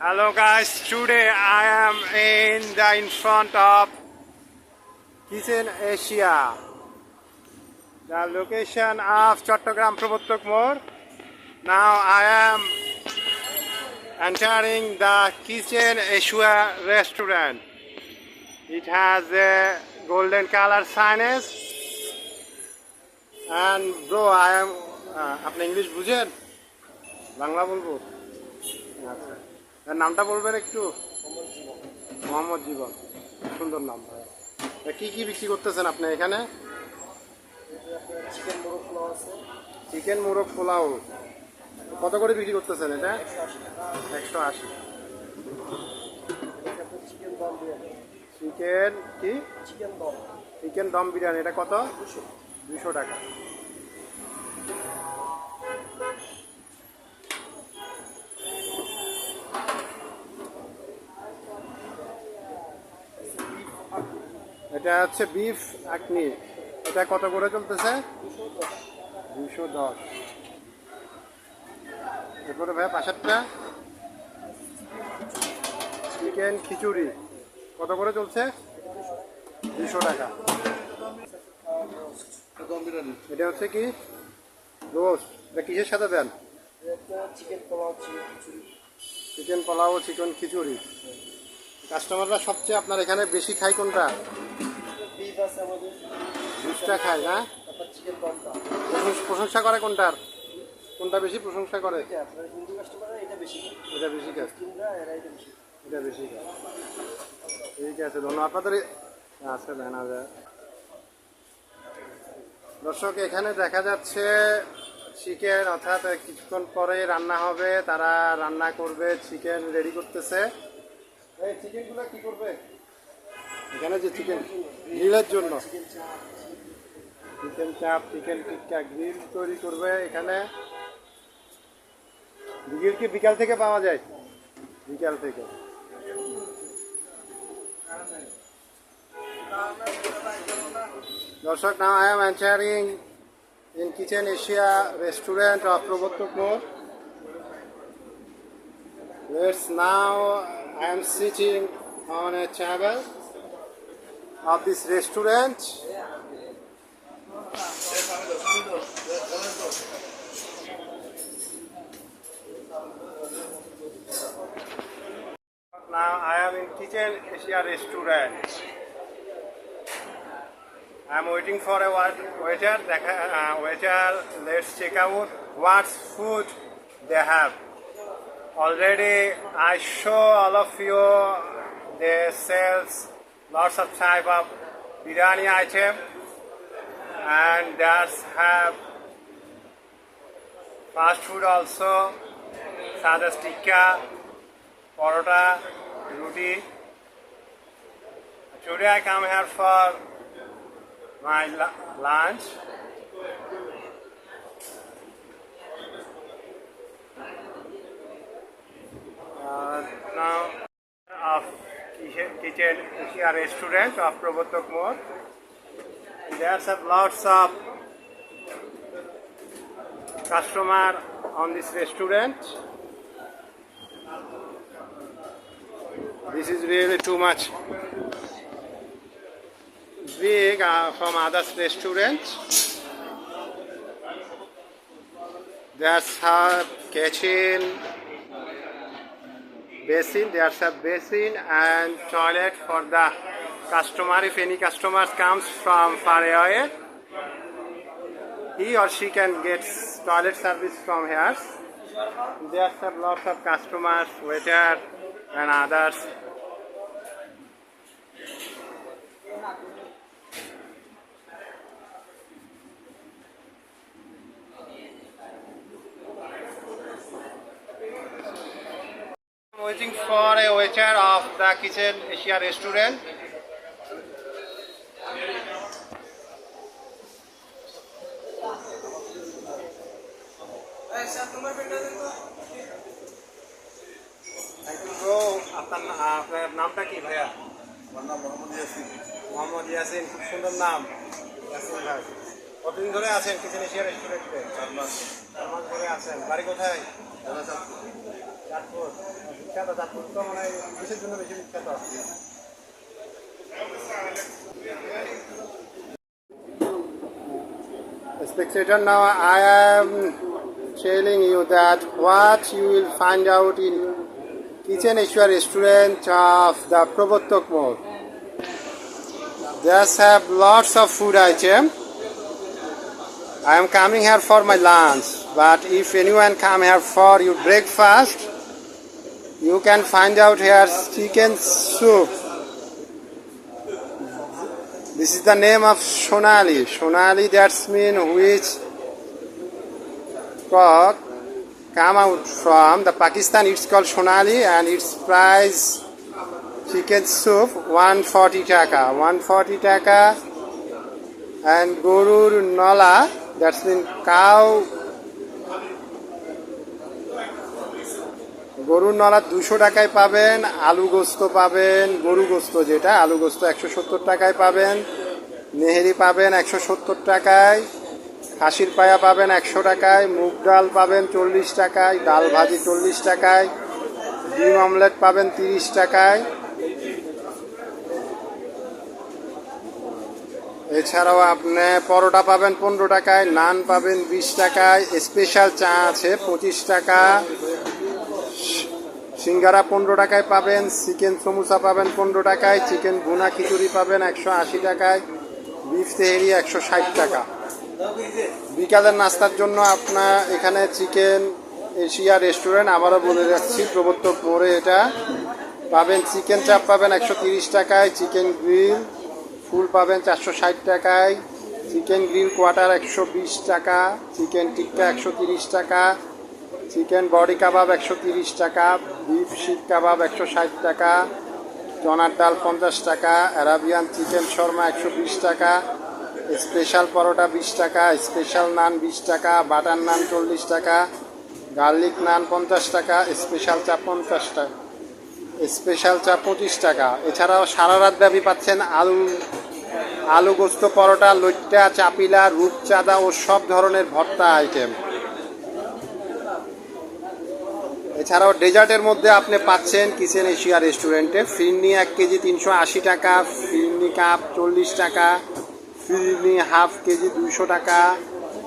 Hello guys, today I am in front of Kitchen Asia, the location of Chattogram Prabodhok More. Now I am entering the Kitchen Asia restaurant. It has a golden color signage and bro I am আপনি English বুঝেন? বাংলা বলবো? আচ্ছা, এর নামটা বলবেন একটু? মোহাম্মদ জীবন, সুন্দর নাম ভাই। কি কি বিক্রি করতেছেন আপনি এখানে? চিকেন মোরগ পোলাও কত করে বিক্রি করতেছেন এটা? 180। চিকেন কি? চিকেন দম বিরিয়ানি, এটা কত? 200 টাকা। এটা হচ্ছে বিফ আকনি, এটা কত করে চলতেছে? 210। এরপরে ভাই পাশেরটা চিকেন খিচুড়ি কত করে চলছে? 200 টাকা। এটা হচ্ছে কি? রোস্ট। এটা কিসের সাথে দেন? চিকেন পোলাও, চিকেন খিচুড়ি। কাস্টমাররা সবচেয়ে আপনার এখানে বেশি খায় কোনটা? বিফটা খায় না? প্রশংসা করে কোনটার? কোনটা বেশি প্রশংসা করে? এটা বেশি খায়, এটা বেশি খায়। ঠিক আছে, ধন্যবাদ। আপনাদের আছে জানা যায়। দর্শক, এখানে দেখা যাচ্ছে চিকেন, অর্থাৎ কিছুক্ষণ পরে রান্না হবে, তারা রান্না করবে, চিকেন রেডি করতেছে। এই চিকেনগুলো কি করবে এখানে? যে চিকেন গ্রিলের জন্য চিকেন চাপ, চিকেন টিক্কা, গ্রিল তৈরি করবে এখানে। গ্রিল কি বিকাল থেকে পাওয়া যায়? বিকাল থেকে। দর্শক, now I am entering in Kitchen Asia restaurant of Prabodhok More. Now I am sitting on a table of this restaurant. Now I am in Kitchen Asia restaurant. I am waiting for a waiter. Waiter, let's check out what food they have. Already I show all of you they sells lots of type of biryani item, and there's have fast food also, sada tikka, parota, roti. Today I come here for my lunch. Now of Kitchen Asia restaurant of Prabodhok More. There's lots of customer on this restaurant. This is really too much big from other restaurants. There's a kitchen, basin, there's a basin and toilet for the customer. If any customer comes from far away, he or she can get toilet service from here. There's a lots of customers, waiter and others. Waiting for a waiter of the Kitchen Asia restaurant. আপনার নামটা কি ভাইয়া? আমার নাম মোহাম্মদ ইয়াসিন। মোহাম্মদ ইয়াসিন, খুব সুন্দর নাম ইয়াসিন ভাই। কতদিন ধরে আছেন কিচেন এশিয়া রেস্টুরেন্টে? 4 মাস। 4 মাস ধরে আছেন। বাড়ি কোথায়? বিখ্যাত চাঁদপুর তো মানে কিসের জন্য বেশি বিখ্যাত? Spectator, now I am telling you that what you will find out in Kitchen Asia restaurant of the Probottok Mall. They have lots of food item. I am coming here for my lunch, but if anyone come here for your breakfast, you can find out here chicken soup. This is the name of Sonali. Sonali, that's mean which cock come out from the Pakistan. It's called Sonali, and its price chicken soup 140 taka. 140 taka. And Gorur Nola, that's mean cow. গরুর নলা 200 টাকায় পাবেন, আলু গোস্ত পাবেন, গরু গোস্ত যেটা আলু গোস্ত 170 টাকায় পাবেন, নেহেরি পাবেন 170 টাকায়, খাসির পায়া পাবেন 100 টাকায়, মুগ ডাল পাবেন 40 টাকায়, ডাল ভাজি 40 টাকায়, ডিম অমলেট পাবেন 30 টাকায়। এছাড়াও আপনি পরোটা পাবেন 15 টাকায়, নান পাবেন 20 টাকায়, স্পেশাল চা আছে 25 টাকা, সিঙ্গারা 15 টাকায় পাবেন, চিকেন সমোসা পাবেন 15 টাকায়, চিকেন ভুনা খিচুড়ি পাবেন 180 টাকায়, বিফ তেহেরি 160 টাকা। বিকালের নাস্তার জন্য আপনার এখানে চিকেন এশিয়া রেস্টুরেন্ট, আবারও বলে যাচ্ছি প্রবর্তক মোড়ে এটা পাবেন। চিকেন চাপ পাবেন 130 টাকায়, চিকেন গ্রিল ফুল পাবেন 460 টাকায়, চিকেন গ্রিল কোয়ার্টার 120 টাকা, চিকেন টিক্কা 130 টাকা, চিকেন বডি কাবাব 130 টাকা, বিফ শিক কাবাব 160 টাকা, চনার ডাল 50 টাকা, অ্যারাবিয়ান চিকেন শর্মা 120 টাকা, স্পেশাল পরোটা 20 টাকা, স্পেশাল নান 20 টাকা, বাটার নান 40 টাকা, গার্লিক নান 50 টাকা, স্পেশাল চা 50 টাকা, স্পেশাল চা 25 টাকা। এছাড়াও সারা রাত ব্যাপী পাচ্ছেন আলু গোস্ত পরোটা, লইট্টা, চাপিলা, রূপচাঁদা ও সব ধরনের ভর্তা আইটেম। এছাড়াও ডেজার্টের মধ্যে আপনি পাচ্ছেন কিচেন এশিয়া রেস্টুরেন্টে ফিরনি 1 কেজি 380 টাকা, ফিরনি কাপ 40 টাকা, ফিরনি হাফ কেজি 200 টাকা,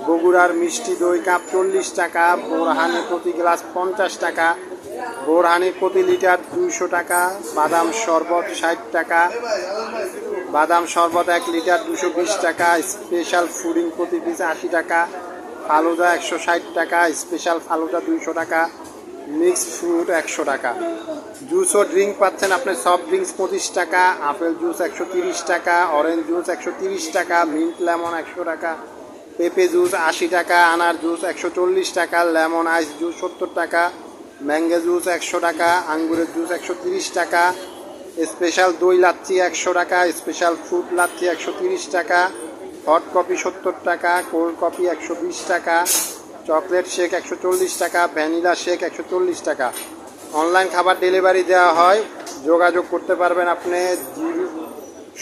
বগুড়ার মিষ্টি দই কাপ 40 টাকা, বোরহানি প্রতি গ্লাস 50 টাকা, বোরহানি প্রতি লিটার 200 টাকা, বাদাম শরবত 60 টাকা, বাদাম শরবত 1 লিটার 220 টাকা, স্পেশাল ফুডিং প্রতি পিস 80 টাকা, ফালুদা 160 টাকা, স্পেশাল ফালুদা 200 টাকা, মিক্সড ফ্রুট 100 টাকা। জুস ও ড্রিঙ্ক পাচ্ছেন আপনি সফট ড্রিঙ্কস 25 টাকা, আপেল জুস 130 টাকা, অরেঞ্জ জুস 130 টাকা, মিন্ট লেমন 100 টাকা, পেঁপে জুস 80 টাকা, আনার জুস 140 টাকা, লেমন আইস জুস 70 টাকা, ম্যাঙ্গো জুস 100 টাকা, আঙ্গুরের জুস 130 টাকা, স্পেশাল দই লাচ্ছি 100 টাকা, স্পেশাল ফ্রুট লাচ্ছি 130 টাকা, হট কফি 70 টাকা, কোল্ড কফি 120 টাকা, চকলেট শেক 140 টাকা, ভ্যানিলা শেক 140 টাকা। অনলাইন খাবার ডেলিভারি দেওয়া হয়, যোগাযোগ করতে পারবেন আপনি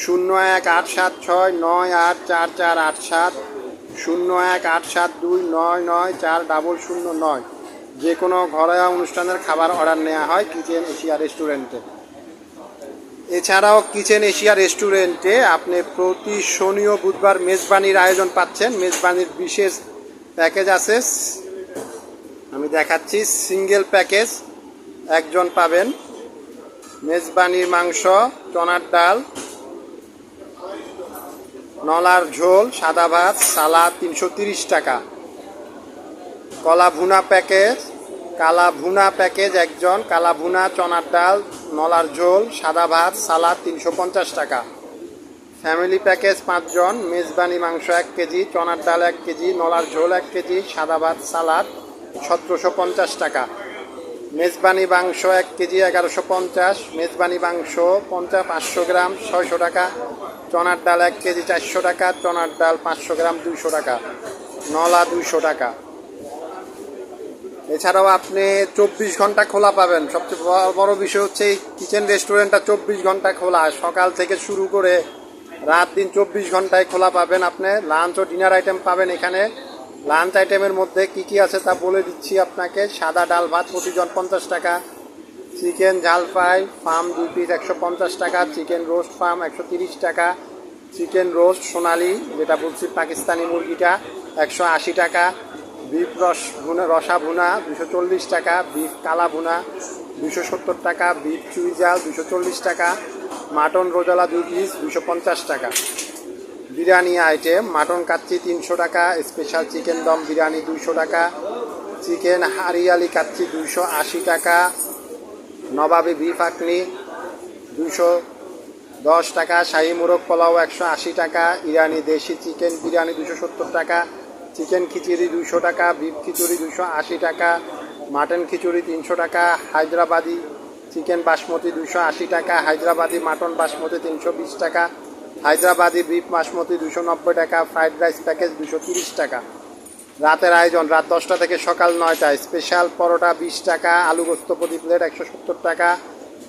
018769844487, 018729940009। যে কোনো ঘরোয়া অনুষ্ঠানের খাবার অর্ডার নেওয়া হয় কিচেন এশিয়া রেস্টুরেন্টে। এছাড়াও কিচেন এশিয়া রেস্টুরেন্টে আপনি প্রতি শনি ও বুধবার মেজবানির আয়োজন পাচ্ছেন। মেজবানির বিশেষ প্যাকেজ আছে, আমি দেখাচ্ছি। সিঙ্গেল প্যাকেজ একজন পাবেন মেজবানির মাংস, চনার ডাল, নলার ঝোল, সাদা ভাত, সালাদ 330 টাকা। কলা ভুনা প্যাকেজ, কালা ভুনা প্যাকেজ একজন, কালা ভুনা, চনার ডাল, নলার ঝোল, সাদা ভাত, সালাদ 350 টাকা। ফ্যামিলি প্যাকেজ 5 জন, মেজবানি মাংস 1 কেজি, চনার ডাল 1 কেজি, নলার ঝোল 1 কেজি, সাদা ভাত, সালাদ 1750 টাকা। মেজবানি মাংস 1 কেজি 1150, মেজবানি মাংস 500 গ্রাম 600 টাকা, চনার ডাল 1 কেজি 400 টাকা, চনার ডাল 500 গ্রাম 200 টাকা, নলা 200 টাকা। এছাড়াও আপনি 24 ঘন্টা খোলা পাবেন। সবচেয়ে বড় বিষয় হচ্ছে এই কিচেন রেস্টুরেন্টটা 24 ঘন্টা খোলা, সকাল থেকে শুরু করে রাত দিন 24 ঘন্টায় খোলা পাবেন। আপনি লাঞ্চ ও ডিনার আইটেম পাবেন এখানে লাঞ্চ আইটেমের মধ্যে কি কি আছে তা বলে দিচ্ছি আপনাকে। সাদা ডাল ভাত প্রতিজন 50 টাকা, চিকেন ঝাল ফ্রাই ফার্ম 2 পিস 150 টাকা, চিকেন রোস্ট ফার্ম 130 টাকা, চিকেন রোস্ট সোনালি যেটা বলছি পাকিস্তানি মুরগিটা 180 টাকা, বিফ রসা ভুনা 240 টাকা, বিফ কালা ভুনা 270 টাকা, বিফ চুই জাল 240 টাকা, মাটন রোজালা 2 পিস 250 টাকা। বিরিয়ানি আইটেম মাটন কাচ্চি 300 টাকা, স্পেশাল চিকেন দম বিরিয়ানি 200 টাকা, চিকেন হারিয়ালি কাচ্চি 280 টাকা, নবাবি বিফ আকনি 210 টাকা, শাহি মোরগ পোলাও 180 টাকা, ইরানি দেশি চিকেন বিরিয়ানি 270 টাকা, চিকেন খিচুড়ি 200 টাকা, বিফ খিচুড়ি 280 টাকা, মাটন খিচুড়ি 300 টাকা, হায়দ্রাবাদি চিকেন বাসমতি 280 টাকা, হায়দ্রাবাদি মাটন বাসমতি 320 টাকা, হায়দ্রাবাদি বিফ বাসমতি 290 টাকা, ফ্রাইড রাইস প্যাকেজ 230 টাকা। রাতের আয়োজন রাত 10টা থেকে সকাল 9টায়। স্পেশাল পরোটা 20 টাকা, আলু গোস্ত প্রতি প্লেট 170 টাকা,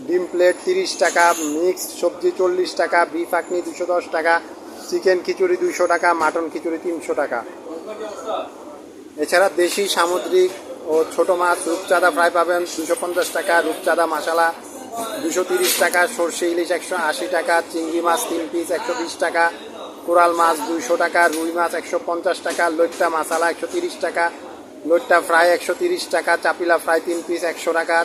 ডিম প্লেট 30 টাকা, মিক্সড সবজি 40 টাকা, বিফ আকনি 210 টাকা, চিকেন খিচুড়ি 200 টাকা, মাটন খিচুড়ি 300 টাকা। এছাড়া দেশি সামুদ্রিক ও ছোট মাছ রূপচাঁদা ফ্রাই পাবেন 250 টাকা, রূপচাঁদা মশলা 230 টাকা, সর্ষে ইলিশ 180 টাকা, চিংড়ি মাছ 3 পিস 120 টাকা, কোরাল মাছ 200 টাকা, রুই মাছ 150 টাকা, লইট্টা মশলা 130 টাকা, লইট্টা ফ্রাই 130 টাকা, চাপিলা ফ্রাই 3 পিস 100 টাকা,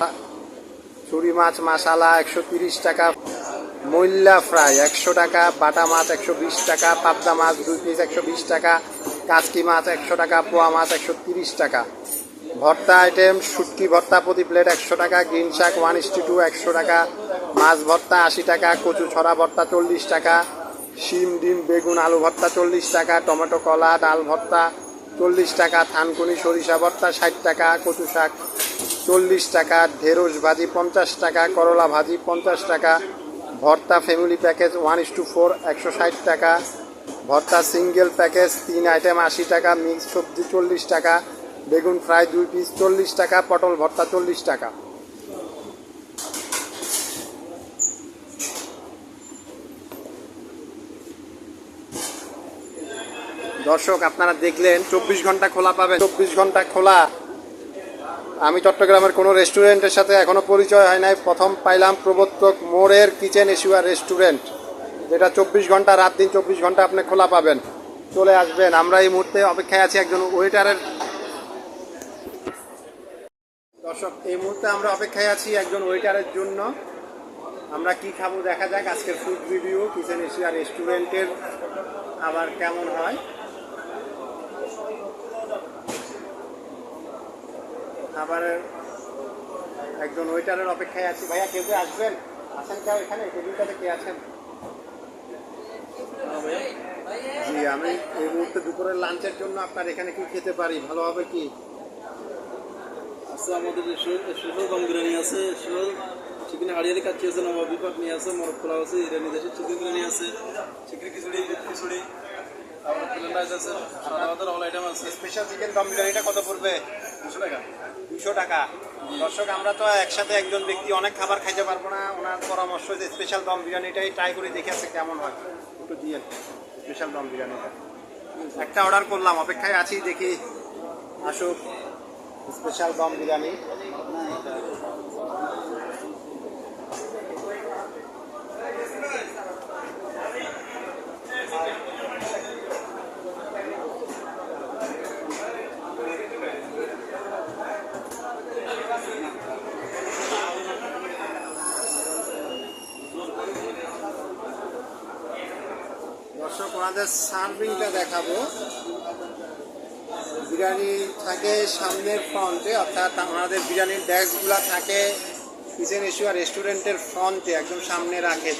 ছুরি মাছ মশলা 130 টাকা, মৈল্লা ফ্রাই 100 টাকা, বাটা মাছ 120 টাকা, পাবদা মাছ 2 পিস 120 টাকা, কাচকি মাছ 100 টাকা, পোয়া মাছ 130 টাকা। ভর্তা আইটেম শুটকি ভর্তা প্রতি প্লেট 100 টাকা, গ্রিন শাক 1:2 100 টাকা, মাছ ভর্তা 80 টাকা, কচু ছড়া ভর্তা 40 টাকা, শিম ডিম বেগুন আলু ভর্তা 40 টাকা, টমেটো কলা ডাল ভর্তা 40 টাকা, থানকুনি সরিষা ভর্তা 60 টাকা, কচু শাক 40 টাকা, ঢেঁড়স ভাজি 50 টাকা, করলা ভাজি 50 টাকা, ভর্তা ফ্যামিলি প্যাকেজ 1:4 160 টাকা, ভর্তা সিঙ্গেল প্যাকেজ 3 আইটেম 80 টাকা, মিক্স সবজি 40 টাকা, বেগুন ফ্রাই 2 পিস 40 টাকা, পটল ভর্তা 40 টাকা। দর্শক আপনারা দেখলেন 24 ঘন্টা খোলা পাবেন, 24 ঘন্টা খোলা। আমি চট্টগ্রামের কোনো রেস্টুরেন্টের সাথে এখনো পরিচয় হয় নাই, প্রথম পাইলাম প্রবর্তক মোড়ের কিচেন এশিয়া রেস্টুরেন্ট, যেটা 24 ঘন্টা রাত দিন 24 ঘন্টা আপনি খোলা পাবেন। চলে আসবেন। আমরা এই মুহূর্তে অপেক্ষায় আছি একজন ওয়েটারের। দর্শক এই মুহূর্তে আমরা অপেক্ষায় আছি একজন ওয়েটারের জন্য। আমরা কি খাবো দেখা যাক। আজকের ফুড রিভিউ কিচেন এশিয়া রেস্টুরেন্টের আবার কেমন হয়। আবার একজন ওয়েটারের অপেক্ষায় আছি। ভাইয়া কেউ আসবেন? আছেন কেউ এখানে টেবিলটাতে কে আছেন? জি, আমি এই মুহূর্তে দুপুরের লাঞ্চের জন্য আপনার এখানে কি খেতে পারি? ভালো হবে কি? আছে আমাদের স্পেশাল দম বিরিয়ানি আছে, স্পেশাল চিকেন হারিয়ালি কাচ্চি আছে, নবাবি পাকনি আছে, মরক পোলাও আছে, ইরানি দেশের চিকেন বিরিয়ানি আছে, চিকেন খিচুড়ি খিচুড়ি, তারপরে প্লেন রাইস আছে, সাদা ভাতের অল আইটেম আছে। স্পেশাল চিকেন দম বিরিয়ানিটা কত পড়বে? 200 টাকা। 200 টাকা। দর্শক আমরা তো একসাথে একজন ব্যক্তি অনেক খাবার খাইতে পারবো না, ওনার পরামর্শ যে স্পেশাল দম বিরিয়ানিটাই ট্রাই করে দেখে আছে কেমন হয়, একটু দিয়ে স্পেশাল দম বিরিয়ানিটা একটা অর্ডার করলাম, অপেক্ষায় আছি দেখি আসুক স্পেশাল দম বিরিয়ানি। দর্শক ওনাদের সার্ভিংটা দেখাবো। বিরিয়ানি থাকে সামনের ফ্রন্টে, অর্থাৎ আমাদের বিরিয়ানির ডেস্কগুলো থাকে কিচেন এশিয়া রেস্টুরেন্টের ফ্রন্টে, একদম সামনে রাখে।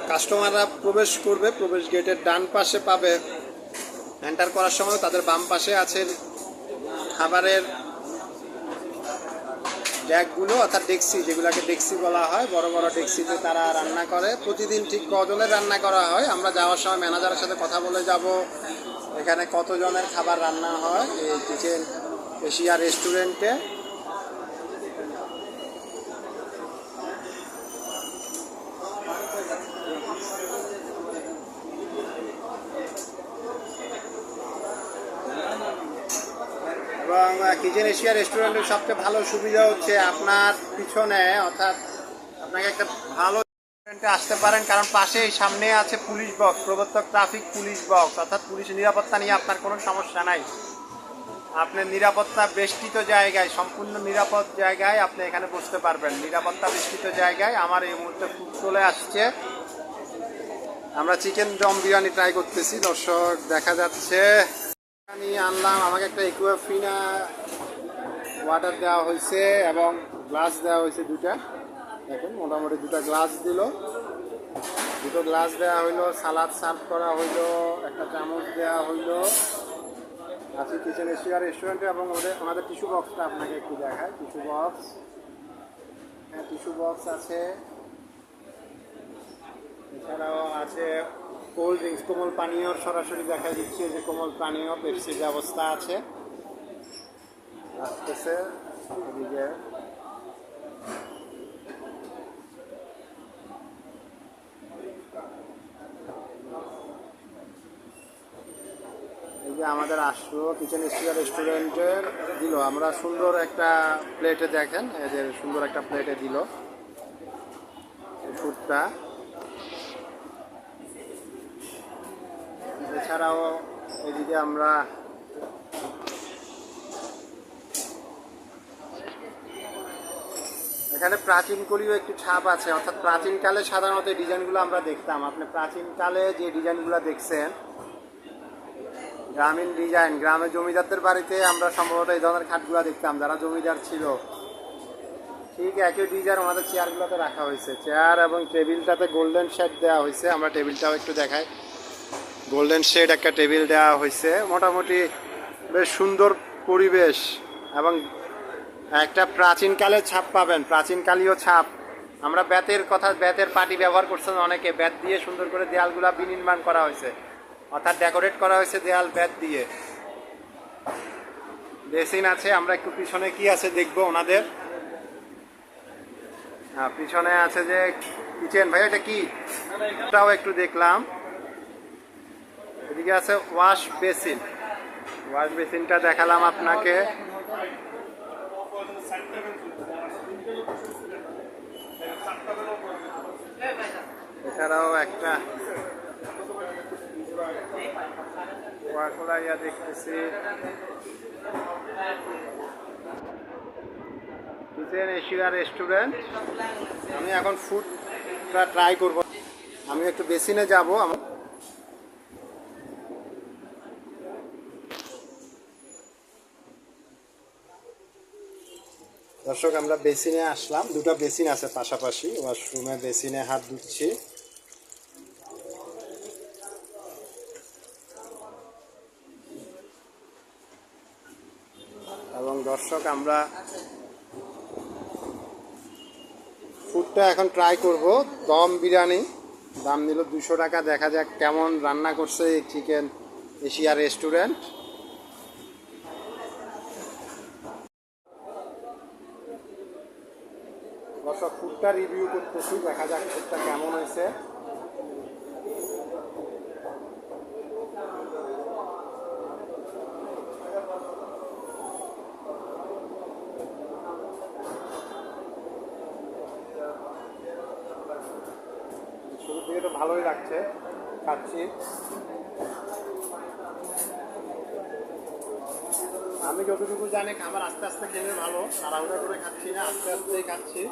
কাস্টমাররা প্রবেশ করবে, প্রবেশ গেটের ডান পাশে পাবে। এন্টার করার সময় তাদের বাম পাশে আছে খাবারের ড্যাকগুলো, অর্থাৎ ডেক্সি, যেগুলোকে ডেক্সি বলা হয়। বড় বড় ডেক্সিতে তারা রান্না করে। প্রতিদিন ঠিক কজনের রান্না করা হয় আমরা যাওয়ার সময় ম্যানেজারের সাথে কথা বলে যাব এখানে কতজনের খাবার রান্না হয় এই কিচেন এশিয়া রেস্টুরেন্টে। কিচেন এশিয়া রেস্টুরেন্টের সবচেয়ে ভালো সুবিধা হচ্ছে আপনার পিছনে, অর্থাৎ আপনাকে একটা ভালো রেস্টুরেন্টে আসতে পারেন, কারণ পাশেই সামনে আছে পুলিশ বক্স, প্রবর্তক ট্রাফিক পুলিশ বক্স, অর্থাৎ পুলিশের নিরাপত্তা নিয়ে আপনার কোনো সমস্যা নাই। আপনার নিরাপত্তা বেষ্টিত জায়গায়, সম্পূর্ণ নিরাপদ জায়গায় আপনি এখানে বসতে পারবেন। নিরাপত্তা বেষ্টিত জায়গায় আমার এই মুহূর্তে ফুড চলে আসছে। আমরা চিকেন দম বিরিয়ানি ট্রাই করতেছি দর্শক, দেখা যাচ্ছে বিরিয়ানি আনলাম। আমাকে একটা একুয়াফিনা ওয়াটার দেওয়া হয়েছে এবং গ্লাস দেওয়া হয়েছে দুটা। দেখুন মোটামুটি দুটো গ্লাস দিল, দুটো গ্লাস দেওয়া হইলো, সালাদ সার্ভ করা হইলো, একটা চামচ দেওয়া হইলো। আছি কিচেন এশিয়া রেস্টুরেন্টে এবং ওনাদের টিস্যু বক্সটা আপনাকে একটু দেখায়। টিস্যু বক্স, হ্যাঁ টিস্যু বক্স আছে। এছাড়াও আছে কোল্ড ড্রিঙ্কস, কোমল পানীয়র সরাসরি দেখা দিচ্ছে যে কোমল পানীয় পেপসির ব্যবস্থা আছে। আসতেছে এদিকে এই যে আমাদের আসলো কিচেন এশিয়া রেস্টুরেন্টের দিল, আমরা সুন্দর একটা প্লেটে, দেখেন এদের সুন্দর একটা প্লেটে দিল ফুডটা। এছাড়াও এদিকে আমরা এখানে প্রাচীনকালীয় একটি ছাপ আছে, অর্থাৎ প্রাচীনকালে সাধারণত এই ডিজাইনগুলো আমরা দেখতাম। আপনি প্রাচীনকালে যে ডিজাইনগুলো দেখছেন গ্রামীণ ডিজাইন, গ্রামে জমিদারদের বাড়িতে আমরা সম্ভবত এই ধরনের খাটগুলো দেখতাম যারা জমিদার ছিল। ঠিক একই ডিজাইন আমাদের চেয়ারগুলোতে রাখা হয়েছে। চেয়ার এবং টেবিলটাতে গোল্ডেন শেড দেওয়া হয়েছে। আমরা টেবিলটাও একটু দেখাই, গোল্ডেন শেড একটা টেবিল দেওয়া হয়েছে। মোটামুটি বেশ সুন্দর পরিবেশ এবং একটা প্রাচীনকালের ছাপ পাবেন, প্রাচীনকালীয় ছাপ। আমরা বেতের পাটি ব্যবহার করছেন অনেকে, বেত দিয়ে সুন্দর করে দেয়ালগুলা বিনির্মাণ করা হয়েছে, অর্থাৎ ডেকোরেট করা হয়েছে দেয়াল বেত দিয়ে। বেসিন আছে, আমরা একটু পিছনে কি আছে দেখবো ওনাদের। হ্যাঁ পিছনে আছে যে কিচেন, ভাই এটা কি, এটাও একটু দেখলাম। এদিকে আছে ওয়াশ বেসিন, ওয়াশ বেসিনটা দেখালাম আপনাকে। এছাড়াও একটা ওয়াকলা ইয়া দেখতেছি। Kitchen Asia restaurant. আমি এখন ফুডটা ট্রাই করব। আমি একটু বেসিনে যাব। দর্শক আমরা বেসিনে আসলাম, দুটো বেসিন আছে পাশাপাশি, ওয়াশরুমে বেসিনে হাত ধুচ্ছি। এবং দর্শক আমরা ফুডটা এখন ট্রাই করব। দম বিরিয়ানি, দাম নিল 200 টাকা। দেখা যাক কেমন রান্না করছে এই চিকেন এশিয়া রেস্টুরেন্ট। দর্শক ফুডটা রিভিউ করতেছি, দেখা যাক ফুডটা কেমন হয়েছে। শুরু থেকে তো ভালোই লাগছে, খাচ্ছি। আমি যতটুকু জানি খাবার আস্তে আস্তে খেলে ভালো, তাড়াহুড়া করে খাচ্ছি না, আস্তে আস্তেই খাচ্ছি।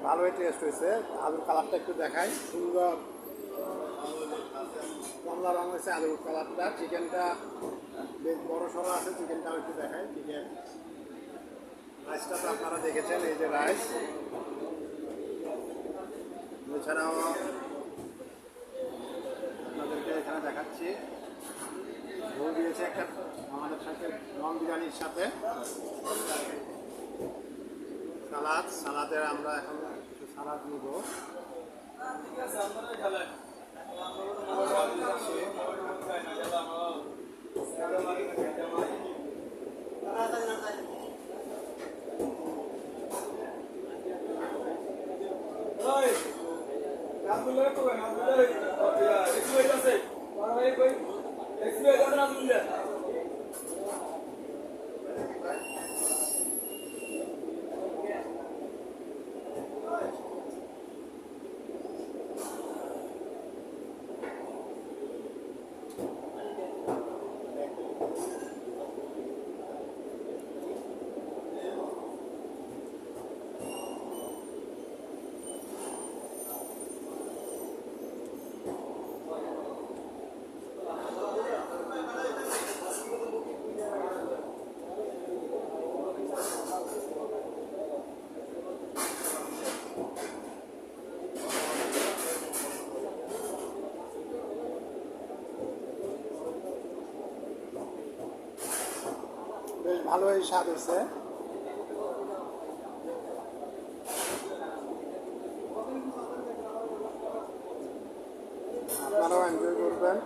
ভালোই টেস্ট হয়েছে। আলুর কালারটা একটু দেখাই, সুন্দর কমলা রঙ হয়েছে আলুর কালারটা। চিকেনটা বেশ বড় সড়ো আছে, চিকেনটাও একটু দেখাই। চিকেন রাইসটা তো আপনারা দেখেছেন, এই যে রাইস। এছাড়াও আপনাদেরকে এখানে দেখাচ্ছি, ঝোল দিয়েছে একটা আমাদের সাথে নন বিরিয়ানির সাথে সালাদ। সালাদের আমরা এখন একটু সালাদ নিব। বেশ ভালোই স্বাদ হয়েছে। আপনারাও এনজয় করবেন।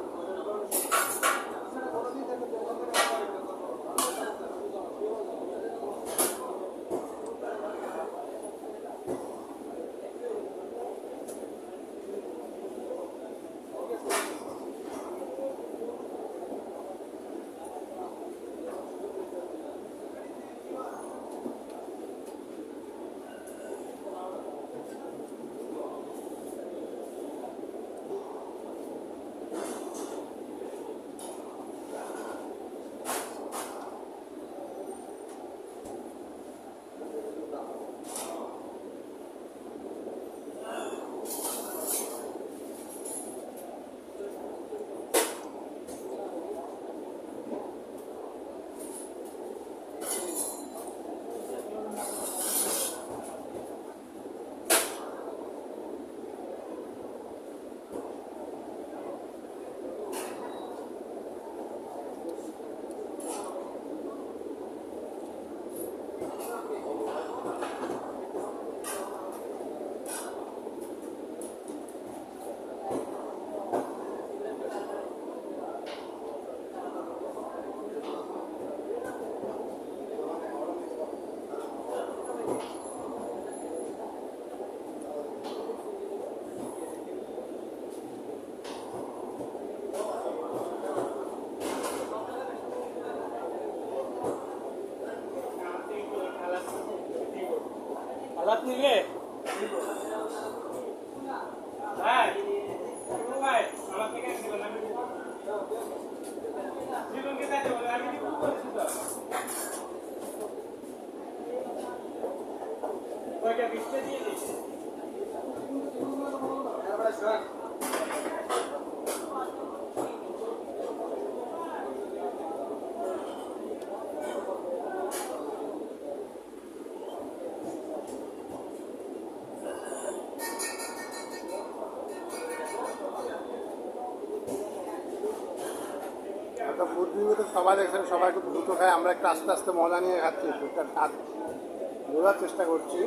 আলাপ নিলে ভাই ভাই আমার থেকে দিবেন আমি জীবনকে তাই বলে আমি কি করছি তো কয়টা বিস্তে দিয়ে দিই একটা ফুড রিভিউতে সবাই দেখছেন, সবাই খুব দ্রুত খায়, আমরা একটু আস্তে আস্তে মজা নিয়ে খাচ্ছি, ফুডটার স্বাদ বোঝার চেষ্টা করছি।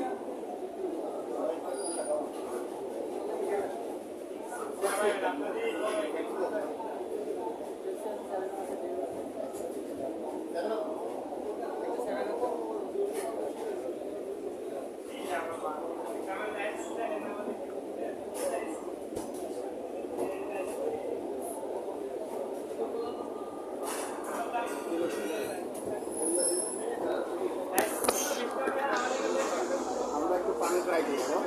আমরা একটু পানি ট্রাই করবো।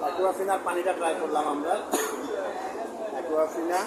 অ্যাকুয়াফিনার পানিটা ট্রাই করলাম আমরা। অ্যাকুয়াফিনা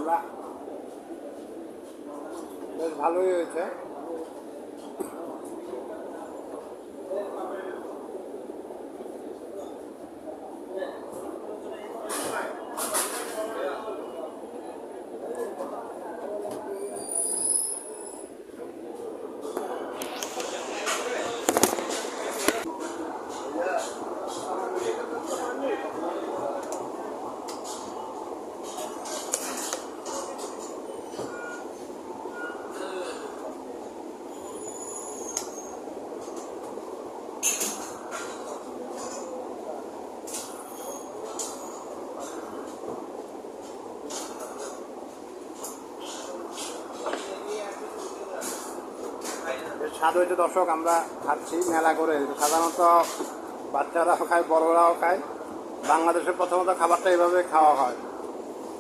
আমরা বেশ ভালোই হয়েছে। স্বাদ হয়েছে দর্শক, আমরা খাচ্ছি মেলা করে। সাধারণত বাচ্চারাও খায়, বড়রাও খায়। বাংলাদেশে প্রথমত খাবারটা এইভাবে খাওয়া হয়।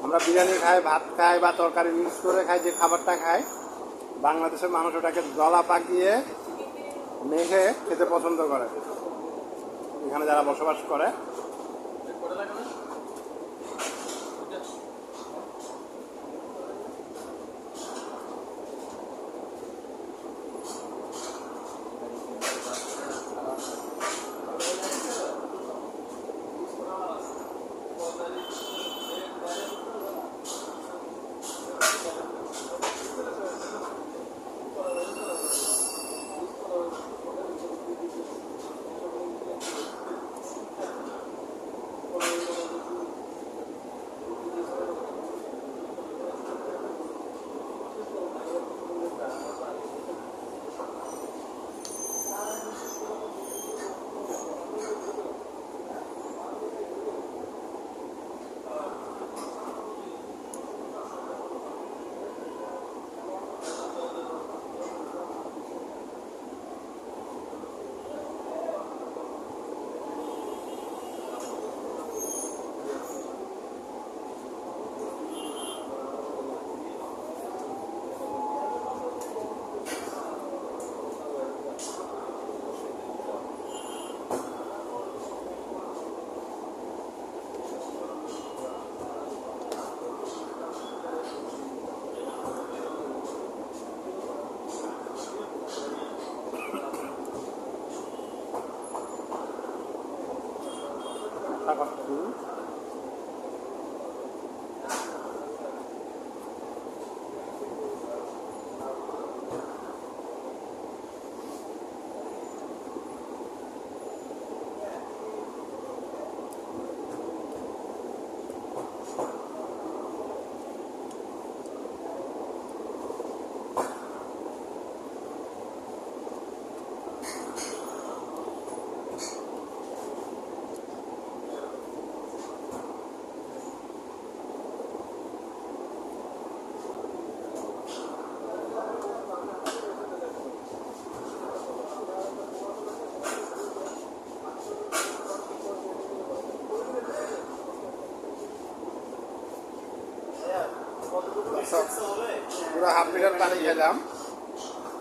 আমরা বিরিয়ানি খাই, ভাত খাই বা তরকারি মিক্স করে খাই, যে খাবারটা খাই বাংলাদেশের মানুষ ওটাকে দলা পাকিয়ে মেখে খেতে পছন্দ করে, এখানে যারা বসবাস করে। পুরো হাফ লিটার পানি খেলাম।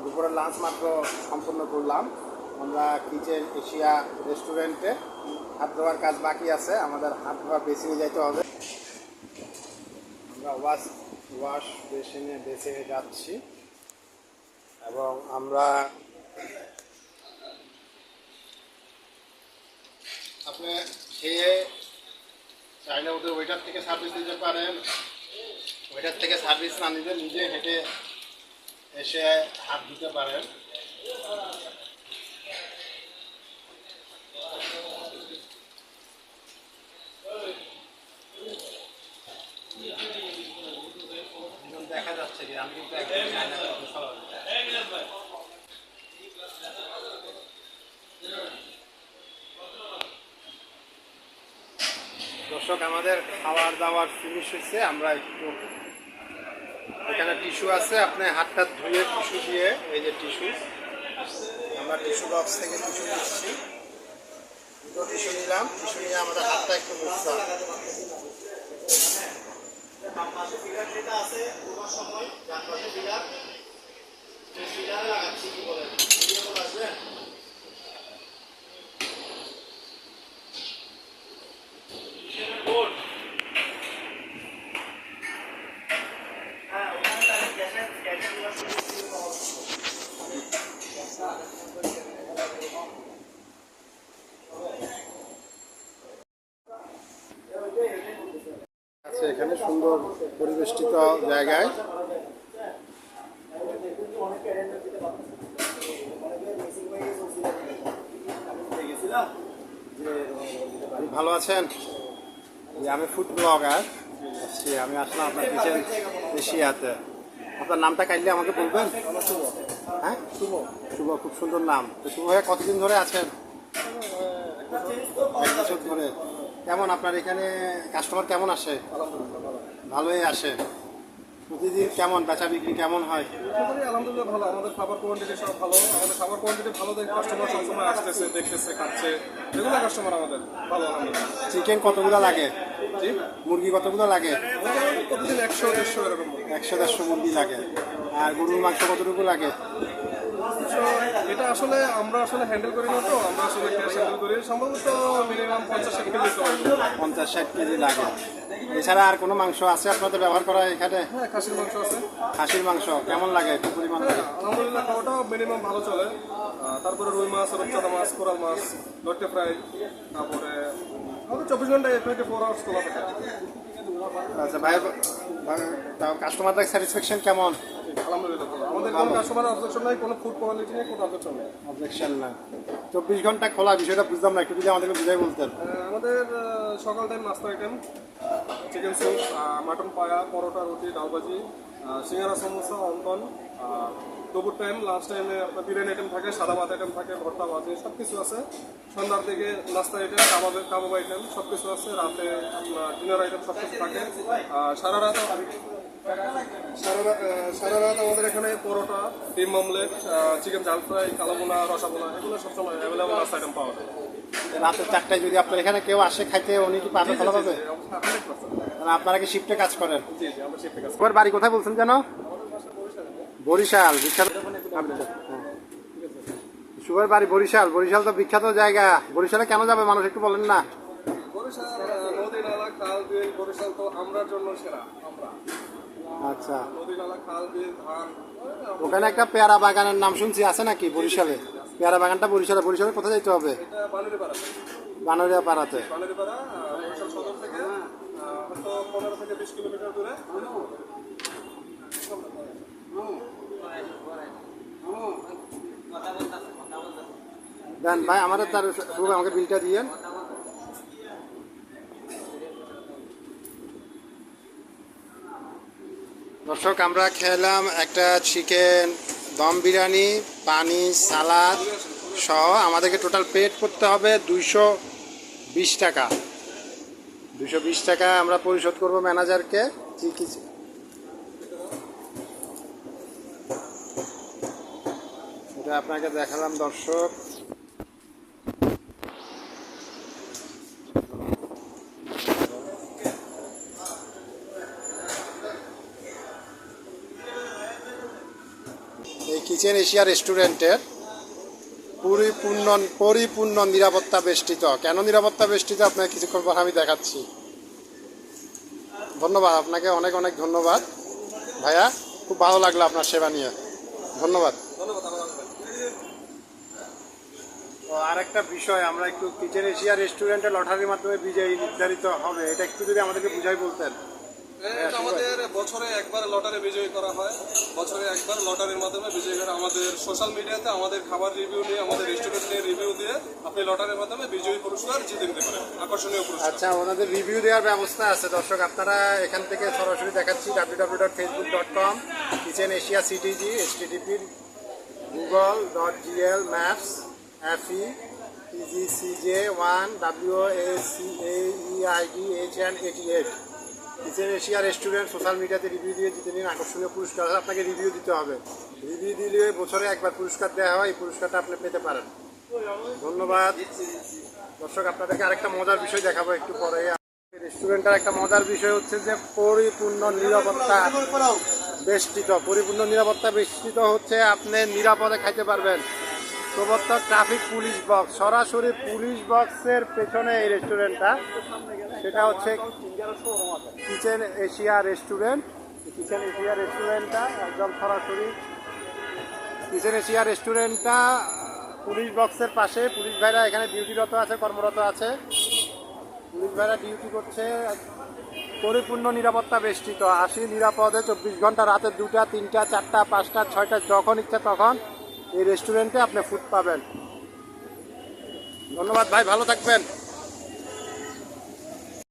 দুপুরের লাঞ্চ মাত্র সম্পূর্ণ করলাম। আমরা কিচেন এশিয়া রেস্টুরেন্টে হাত ধোয়ার কাজ বাকি আছে, আমাদের হাত ধোয়া বেসিনে যাইতে হবে। আমরা ওয়াশ বেসিনে যাচ্ছি এবং আমরা আপনি খেয়ে চাইলে ওদের ওয়েটার থেকে সার্ভিস দিতে পারেন। ওয়েটার থেকে সার্ভিস না নিলে নিজে হেঁটে এসে হাত দিতে পারেন। দেখা যাচ্ছে কি আমি কিন্তু দর্শক, আমাদের খাবার দাবার ফিনিশ হয়েছে। আমরা একটু এখানে টিস্যু আছে, আপনি হাতটা ধুয়ে টিস্যু দিয়ে, এই যে টিস্যু, আমরা টিস্যু বক্স থেকে টিস্যু নিচ্ছি। দুটো টিস্যু নিলাম, টিস্যু নিয়ে আমাদের হাতটা একটু মুছতে হবে। এখানে সুন্দর পরিবেষ্টিত জায়গায়। ভালো আছেন? আমি ফুড ব্লগার, আমি আসলাম আপনার কিচেন এশিয়াতে। আপনার নামটা কাইন্ডলি আমাকে বলবেন? হ্যাঁ, শুভ। শুভ, খুব সুন্দর নাম। তো শুভ ভাইয়া কতদিন ধরে আছেন? 1 বছর ধরে। কেমন আপনার এখানে কাস্টমার কেমন আসে? ভালোই আসে। প্রতিদিন কেমন বেচা বিক্রি কেমন হয়? আলহামদুলিল্লাহ ভালো। আমাদের খাবার কোয়ান্টিটি সব ভালো। আমাদের খাবার কোয়ান্টিটি ভালো দেখে কাস্টমার সবসময় আসতেছে, দেখতেছে, খাচ্ছে। রেগুলার কাস্টমার আমাদের ভালো আলহামদুলিল্লাহ। চিকেন কতগুলো লাগে? জি, মুরগি কতগুলো লাগে? প্রতিদিন 100-150 এরকম। 100-150 মুরগি লাগে। আর গরুর মাংস কতটুকু লাগে? এটা আসলে আমরা হ্যান্ডেল করি না, তো আমরা আসলে ক্যাশ হ্যান্ডেল করি। সম্ভবত মিনিমাম 50-60 কেজি দিতে পারি। 50-60 কেজি লাগে। এছাড়া আর কোনো মাংস আছে আপনাদের ব্যবহার করা এখানে? হ্যাঁ, খাসির মাংস আছে। খাসির মাংস কেমন লাগে? একটু পরিমাণ লাগে? আলহামদুলিল্লাহ খাওয়াটাও মিনিমাম ভালো চলে। তারপরে রুই মাছ, রূপচাঁদা মাছ, কোরাল মাছ, লটকে ফ্রাই। তারপরে আমাদের 24 ঘন্টায় 24 আওয়ার্স খোলা থাকে। আচ্ছা ভাই, কাস্টমারদের স্যাটিসফ্যাকশন কেমন? আলহামদুলিল্লাহ ভালো। আমাদের কোনো কাস্টমার অবজেকশন নাই, কোনো ফুড কোয়ালিটি নেই, কোনো অবজেকশন নেই। অবজেকশন না। 24 ঘন্টা খোলা, বিষয়টা বুঝলাম না, একটু যদি আমাদেরকে বুঝাই বলতেন। আমাদের সকাল টাইম নাস্তা আইটেম, চিকেন স্যুপ, মাটন পায়া, পরোটা, রুটি, ডালবাজি, সিঙ্গারা, সমোসা, অন্তন। দুপুর টাইম, লাস্ট টাইমে আপনার বিরিয়ানি আইটেম থাকে, সাদা ভাত আইটেম থাকে, ভর্তা ভাজি সব কিছু আছে। সন্ধ্যার দিকে নাস্তা আইটেম, কাবাব আইটেম সব কিছু আছে। রাতে আপনার ডিনার আইটেম সব কিছু থাকে। সারা রাত আমাদের এখানে পরোটা, ডিম অমলেট, চিকেন জাল ফ্রাই, কালাবোনা, রসাবোনা এগুলো সবসময় অ্যাভেলেবল নাস্তা আইটেম পাওয়া যায়। রাতের 4টায় যদি আপনার এখানে কেউ আসে খাইতে, উনি কি পাবে? ভালো পাবে? 100%। আপনারা কি শিফটে কাজ করেন? জি জি, আমরা শিফটে কাজ করি। তোমার বাড়ি কোথায় বলছেন যেন? বরিশাল। বিখ্যাত। শুভর বাড়ি বরিশাল। বরিশাল তো বিখ্যাত জায়গা। বরিশালে কেন যাবে মানুষ একটু বলেন না? বরিশাল নদী নালা খাল বিল, বরিশাল তো আমরার জন্য সেরা। আমরা আচ্ছা, নদী নালা খাল বিল ধান। ওখানে একটা পেয়ারা বাগানের নাম শুনছি, আছে নাকি বরিশালে? পেয়ারা বাগানটা বরিশালে। বরিশালে কোথায় যেতে হবে? এটা বানুরিপাড়া। বানরিয়া পাড়াতে। বানুরিপাড়া বরিশাল সদর থেকে হয়তো 15 থেকে 20 কিলোমিটার দূরে। দেন ভাই, আমাদের তার শুভ আমাকে বিলটা দিয়েন। দর্শক, আমরা খেলাম একটা চিকেন দম বিরিয়ানি, পানি, সালাদ সহ। আমাদেরকে টোটাল পেড করতে হবে 220 টাকা। 220 টাকা আমরা পরিশোধ করব ম্যানেজারকে। এটা আপনাকে দেখালাম দর্শক। এই কিচেন এশিয়া রেস্টুরেন্টের পরিপূর্ণ নিরাপত্তা বেষ্টিত। কেন নিরাপত্তা বেষ্টিত আপনাকে কিছুক্ষণ পর আমি দেখাচ্ছি। ধন্যবাদ আপনাকে, অনেক অনেক ধন্যবাদ ভাইয়া। খুব ভালো লাগলো আপনার সেবা নিয়ে। ধন্যবাদ। তো আরেকটা বিষয়, আমরা একটু কিচেন এশিয়া রেস্টুরেন্টে লটারির মাধ্যমে বিজয়ী নির্ধারিত হবে, এটা একটু যদি আমাদেরকে বুঝাই বলতেন। আমাদের বছরে একবার লটারি বিজয়ী করা হয়। বছরে একবার লটারির মাধ্যমে বিজয়ী করা। আমাদের সোশ্যাল মিডিয়াতে আমাদের খাবার রিভিউ নিয়ে, আমাদের রেস্টুরেন্ট নিয়ে রিভিউ দিয়ে আপনি লটারির মাধ্যমে বিজয়ী পুরস্কার জিতে নিতে পারেন, আকর্ষণীয় পুরস্কার। আচ্ছা, ওনাদের রিভিউ দেওয়ার ব্যবস্থা আছে দর্শক। আপনারা এখান থেকে সরাসরি দেখাচ্ছি www.facebook.com kitchen Asia CTG http google.gl maps fe pgcj1 wacaeidhn88 kitchen Asia restaurant social মিডিয়াতে রিভিউ দিয়ে জিতে নিন আকর্ষণীয় পুরস্কার। আপনাকে রিভিউ দিতে হবে। রিভিউ দিলে বছরে একবার পুরস্কার দেওয়া হয়, এই পুরস্কারটা আপনি পেতে পারেন। ধন্যবাদ দর্শক। আপনাদেরকে আরেকটা মজার বিষয় দেখাবো একটু পরে। রেস্টুরেন্টের একটা মজার বিষয় হচ্ছে যে পরিপূর্ণ নিরাপত্তা বেষ্টিত। পরিপূর্ণ নিরাপত্তা বেষ্টিত হচ্ছে আপনি নিরাপদে খাইতে পারবেন। প্রবর্তক ট্রাফিক পুলিশ বক্স, সরাসরি পুলিশ বক্সের পেছনে এই রেস্টুরেন্টটা। সেটা হচ্ছে kitchen Asia restaurant. Kitchen Asia রেস্টুরেন্টটা একদম সরাসরি কিচেন এশিয়া রেস্টুরেন্টটা পুলিশ বক্সের পাশে। পুলিশ ভাইরা এখানে ডিউটিরত আছে, কর্মরত আছে। পুলিশ ভাইরা ডিউটি করছে। পরিপূর্ণ নিরাপত্তা বেষ্টিত। আসি নিরাপদে 24 ঘন্টা, রাতে 2টা 3টা 4টা 5টা 6টা যখন ইচ্ছা তখন এই রেস্টুরেন্টে আপনি ফুড পাবেন। ধন্যবাদ ভাই, ভালো থাকবেন।